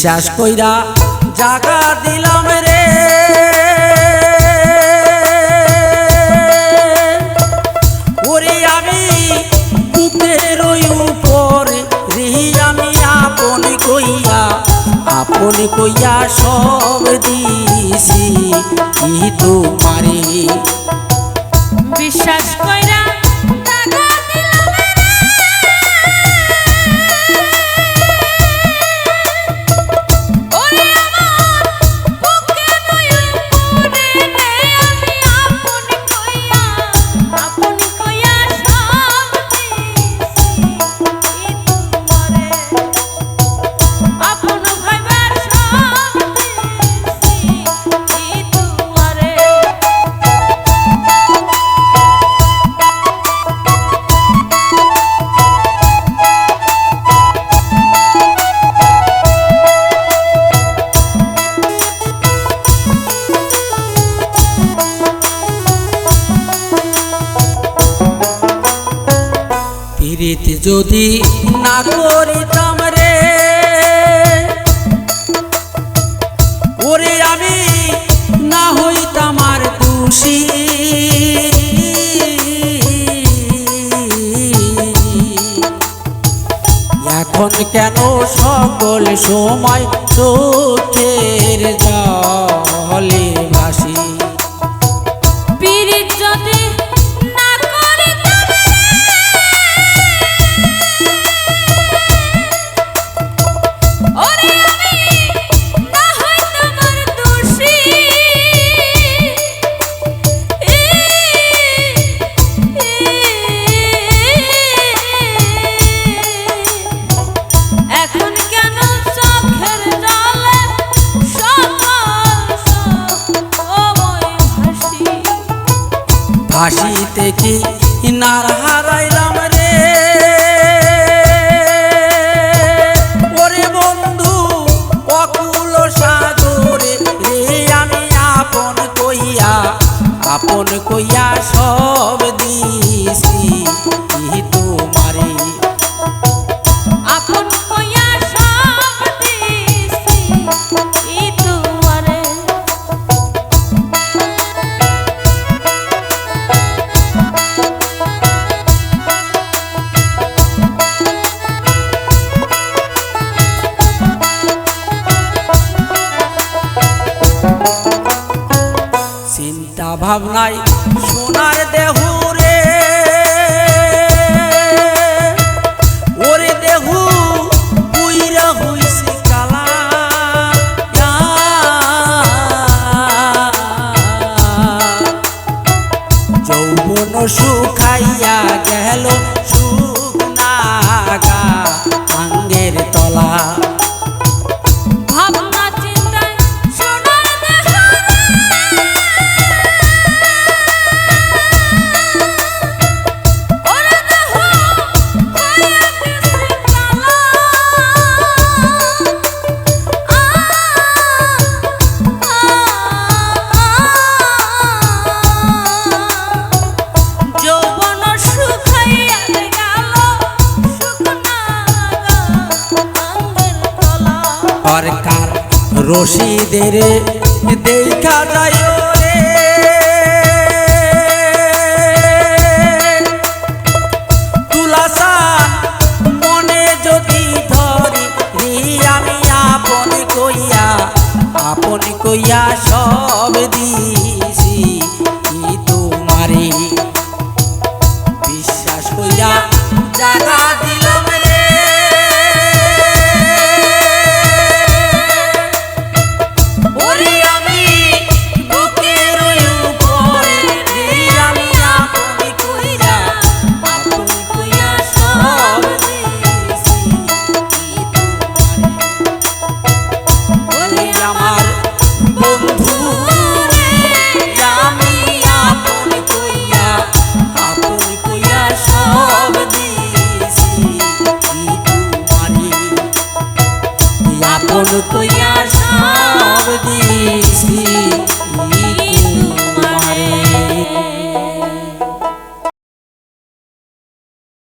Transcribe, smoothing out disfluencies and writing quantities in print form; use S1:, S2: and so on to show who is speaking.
S1: বিশ্বাস কইরা জাগা দিলাম রে ওরে আমি বুকের উপরে রে আমি আপন কইয়া সব দিছি কি তোমারে
S2: বিশ্বাস কইরা জাগা দিলাম রে ওরে আমার বুকের উপরে রে আমি আপন কইয়া সব দিছি কি তোমারে আপন ভাইবার সব দিছি কি তোমারে
S1: পীড়িত যদি না করিতাম রে ওরে আমি না হইতাম আর দোষী এখন কেন সকল সময় চোখের জলে ভাসি
S2: পীড়িত যদি না করিতাম রে ওরে আমি না হইতাম আর দোষী এখন কেন চোখের জলে সময়
S1: ফাঁসিতে কি নার হারাইলাম রে ওরে বন্ধু অকুল সাগরে রে আমি আপন কইয়া সব দিছি কি তোমারে
S2: আপন কইয়া সব দিছি কি তোমারে
S1: চিন্তা ভাবনায় সোনার দেহু রে ওরে দেহু পুইরা হইছে কালা যৌবন শুকাইয়া গেল শুকনা গা আঙ্গের তলা
S2: ভাবনা চিন্তায় সোনার দেহ ওরে দেহ হইয়া গেছে কালা যৌবন শুকাইয়া গেল শুকনা আঙ্গের তলা
S1: সরকার রশিদের দেখা যায় রে তুলাসান মনে যদি ধরি রে আমি আপন কইয়া সব দিছি কি তোমারে বিশ্বাস কইরা জাগা দিলাম রে ওরে আমি বুকের উপরে রে আমি আপন কইয়া সব দিছি কি তোমারে ওরে আমার বন্ধু রে আমি আপন কইয়া সব দিছি কি তোমারে আপন কইয়া সব দিছি।